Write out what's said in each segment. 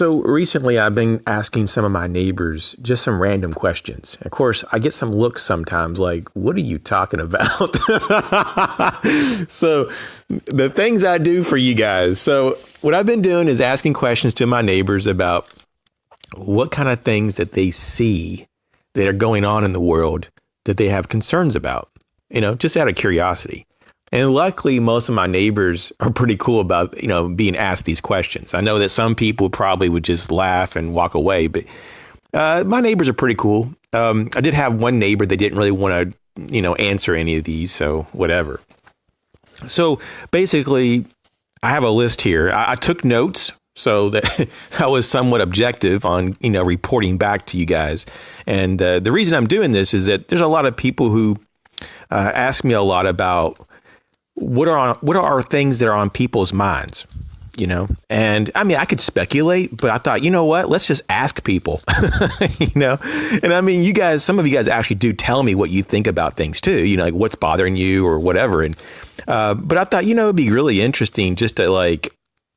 So recently I've been asking some of my neighbors just some random questions. Of course, I get some looks sometimes like, what are you talking about? So the things I do for you guys. So what I've been doing is asking questions to my neighbors about what kind of things that they see that are going on in the world that they have concerns about, just out of curiosity. And luckily, most of my neighbors are pretty cool about, being asked these questions. I know that some people probably would just laugh and walk away, but my neighbors are pretty cool. I did have one neighbor that didn't really want to, answer any of these, so whatever. So basically, I have a list here. I took notes so that I was somewhat objective on, reporting back to you guys. And the reason I'm doing this is that there's a lot of people who ask me a lot about what are things that are on people's minds, and I mean, I could speculate, but I thought, you know what, let's just ask people, and I mean, some of you guys actually do tell me what you think about things too, like what's bothering you or whatever. And, but I thought, it'd be really interesting just to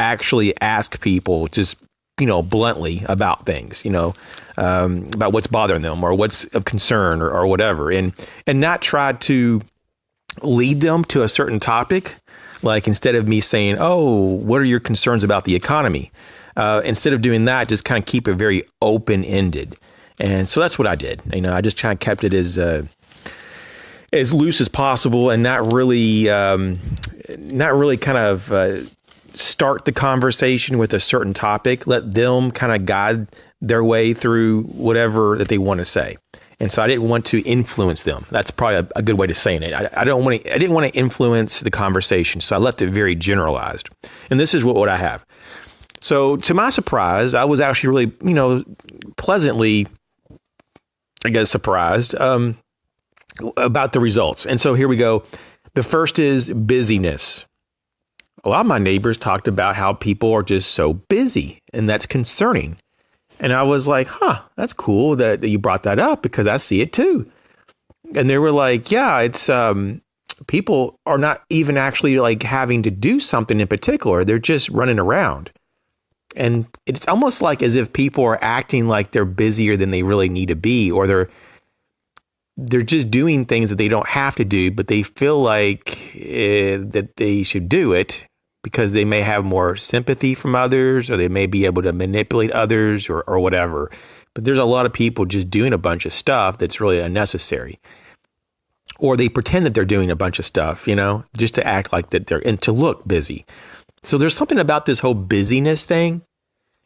actually ask people just, bluntly about things, about what's bothering them or what's of concern or whatever. And not try to lead them to a certain topic. Like instead of me saying, oh, what are your concerns about the economy? Instead of doing that, just kind of keep it very open-ended. And so that's what I did. I just kind of kept it as loose as possible and not really kind of start the conversation with a certain topic. Let them kind of guide their way through whatever that they want to say. And so I didn't want to influence them. That's probably a good way to saying it. I didn't want to influence the conversation. So I left it very generalized. And this is what I have. So to my surprise, I was actually really, pleasantly, I guess, surprised about the results. And so here we go. The first is busyness. A lot of my neighbors talked about how people are just so busy, and that's concerning. And I was like, that's cool that you brought that up because I see it too. And they were like, yeah, it's people are not even actually having to do something in particular. They're just running around. And it's almost like as if people are acting like they're busier than they really need to be, or they're just doing things that they don't have to do, but they feel like that they should do it because they may have more sympathy from others, or they may be able to manipulate others or whatever. But there's a lot of people just doing a bunch of stuff that's really unnecessary. Or they pretend that they're doing a bunch of stuff, just to act like that and to look busy. So there's something about this whole busyness thing.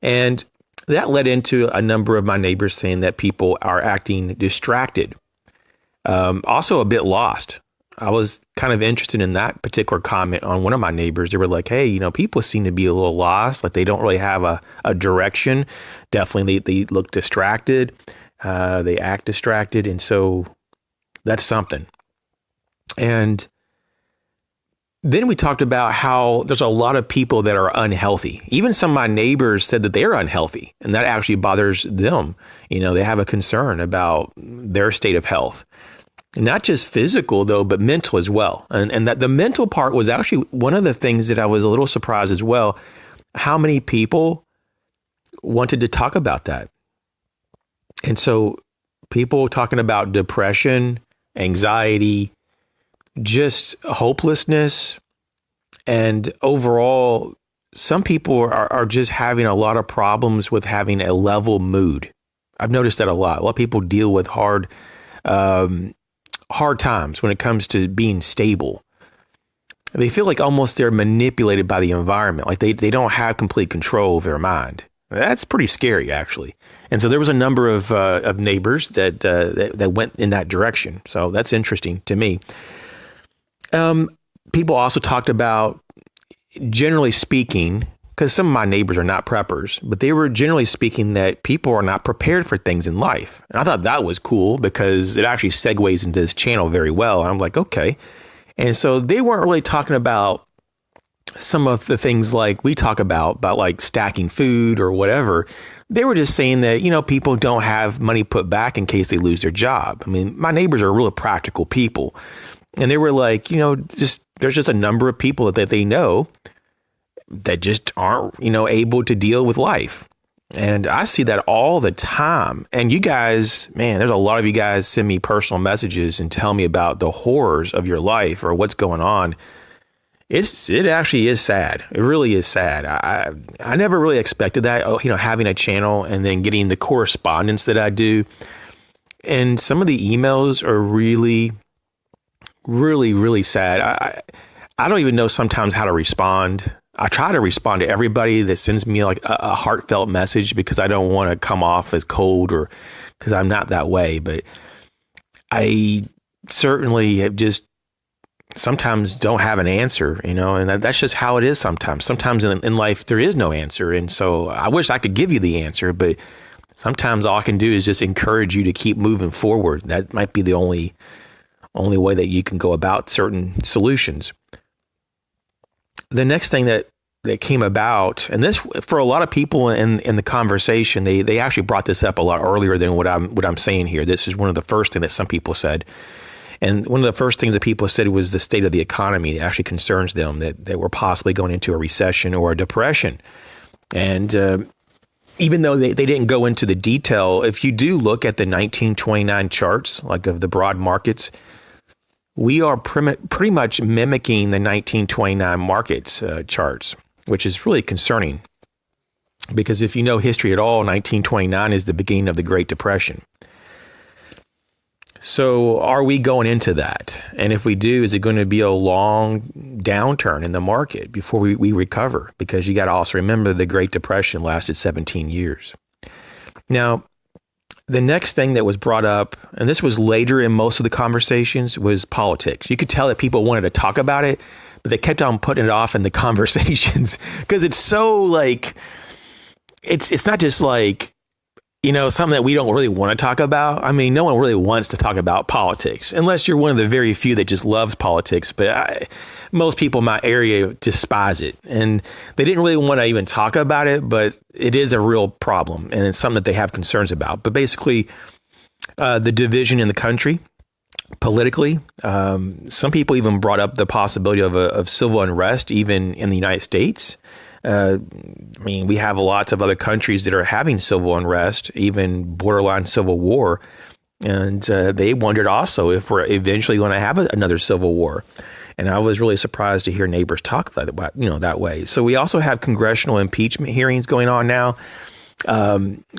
And that led into a number of my neighbors saying that people are acting distracted. Also a bit lost. I was kind of interested in that particular comment on one of my neighbors. They were like, hey, people seem to be a little lost. Like they don't really have a direction. Definitely they look distracted. They act distracted. And so that's something. And then we talked about how there's a lot of people that are unhealthy. Even some of my neighbors said that they're unhealthy, and that actually bothers them. They have a concern about their state of health. Not just physical, though, but mental as well. And that the mental part was actually one of the things that I was a little surprised as well, how many people wanted to talk about that. And so people talking about depression, anxiety, just hopelessness, and overall, some people are just having a lot of problems with having a level mood. I've noticed that a lot. A lot of people deal with hard times when it comes to being stable. They feel like almost they're manipulated by the environment. Like they don't have complete control of their mind. That's pretty scary, actually. And so there was a number of neighbors that went in that direction. So that's interesting to me. People also talked about, generally speaking, because some of my neighbors are not preppers, but they were generally speaking that people are not prepared for things in life. And I thought that was cool because it actually segues into this channel very well. And I'm like, okay. And so they weren't really talking about some of the things like we talk about like stacking food or whatever. They were just saying that, people don't have money put back in case they lose their job. I mean, my neighbors are really practical people. And they were like, there's just a number of people that they know that just aren't, able to deal with life. And I see that all the time. And you guys, man, there's a lot of you guys send me personal messages and tell me about the horrors of your life or what's going on. It actually is sad. It really is sad. I never really expected that, having a channel and then getting the correspondence that I do. And some of the emails are really, really, really sad. I don't even know sometimes how to respond. I try to respond to everybody that sends me like a heartfelt message because I don't want to come off as cold or because I'm not that way. But I certainly have just sometimes don't have an answer, and that's just how it is sometimes. Sometimes in life, there is no answer. And so I wish I could give you the answer, but sometimes all I can do is just encourage you to keep moving forward. That might be the only way that you can go about certain solutions. The next thing that came about, and this for a lot of people in the conversation, they actually brought this up a lot earlier than what I'm saying here. This is one of the first things that some people said. And one of the first things that people said was the state of the economy that actually concerns them, that we're possibly going into a recession or a depression. And even though they didn't go into the detail, if you do look at the 1929 charts, like of the broad markets, we are pretty much mimicking the 1929 markets charts, which is really concerning. Because if you know history at all, 1929 is the beginning of the Great Depression. So are we going into that? And if we do, is it going to be a long downturn in the market before we recover? Because you got to also remember the Great Depression lasted 17 years. Now, the next thing that was brought up, and this was later in most of the conversations, was politics. You could tell that people wanted to talk about it, but they kept on putting it off in the conversations because it's so like, it's not just like, something that we don't really want to talk about. I mean, no one really wants to talk about politics unless you're one of the very few that just loves politics. But most people in my area despise it. And they didn't really want to even talk about it, but it is a real problem. And it's something that they have concerns about. But basically, the division in the country politically, some people even brought up the possibility of civil unrest, even in the United States. We have lots of other countries that are having civil unrest, even borderline civil war. And they wondered also if we're eventually going to have another civil war. And I was really surprised to hear neighbors talk that way. So we also have congressional impeachment hearings going on now.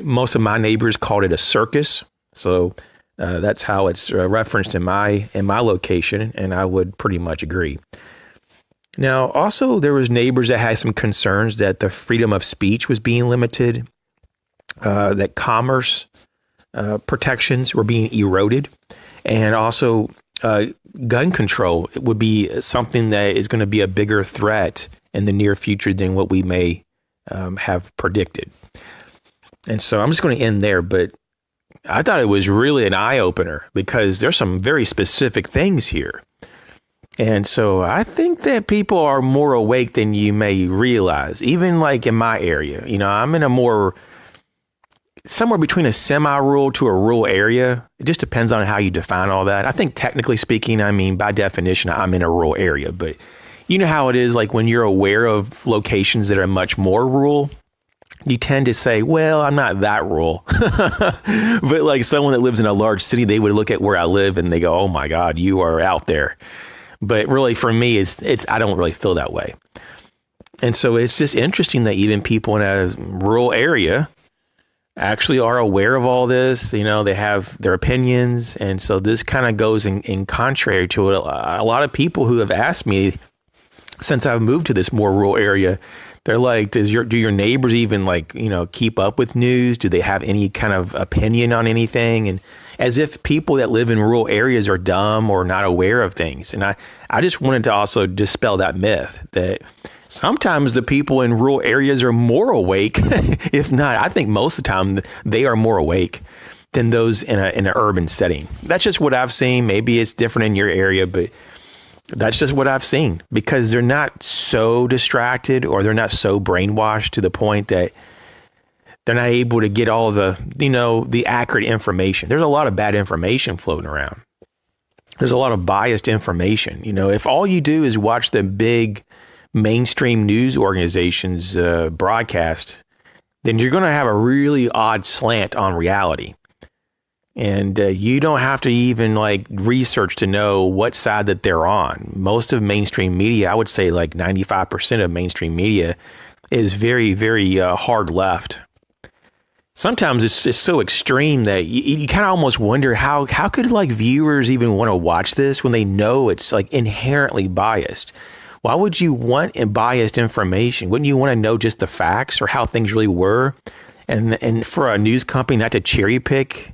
Most of my neighbors called it a circus. So that's how it's referenced in my location. And I would pretty much agree. Now, also, there was neighbors that had some concerns that the freedom of speech was being limited, that commerce protections were being eroded, and also gun control would be something that is going to be a bigger threat in the near future than what we may have predicted. And so I'm just going to end there, but I thought it was really an eye-opener because there's some very specific things here. And so I think that people are more awake than you may realize, even like in my area. I'm in somewhere between a semi-rural to a rural area. It just depends on how you define all that. I think technically speaking, by definition, I'm in a rural area. But you know how it is, like when you're aware of locations that are much more rural, you tend to say, well, I'm not that rural. But like someone that lives in a large city, they would look at where I live and they go, oh my God, you are out there. But really, for me, it's I don't really feel that way. And so it's just interesting that even people in a rural area actually are aware of all this. They have their opinions. And so this kind of goes in contrary to a lot of people who have asked me since I've moved to this more rural area. They're like, do your neighbors even keep up with news? Do they have any kind of opinion on anything? And as if people that live in rural areas are dumb or not aware of things. And I just wanted to also dispel that myth that sometimes the people in rural areas are more awake. If not, I think most of the time they are more awake than those in an urban setting. That's just what I've seen. Maybe it's different in your area, but that's just what I've seen because they're not so distracted or they're not so brainwashed to the point that they're not able to get all the accurate information. There's a lot of bad information floating around. There's a lot of biased information. If all you do is watch the big mainstream news organizations broadcast, then you're going to have a really odd slant on reality. And you don't have to even like research to know what side that they're on. Most of mainstream media, I would say like 95% of mainstream media is very, very hard left. Sometimes it's just so extreme that you kind of almost wonder how could like viewers even want to watch this when they know it's like inherently biased. Why would you want biased information? Wouldn't you want to know just the facts or how things really were? And for a news company not to cherry pick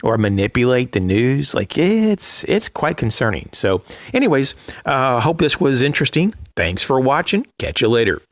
or manipulate the news, like it's quite concerning. So anyways, hope this was interesting. Thanks for watching. Catch you later.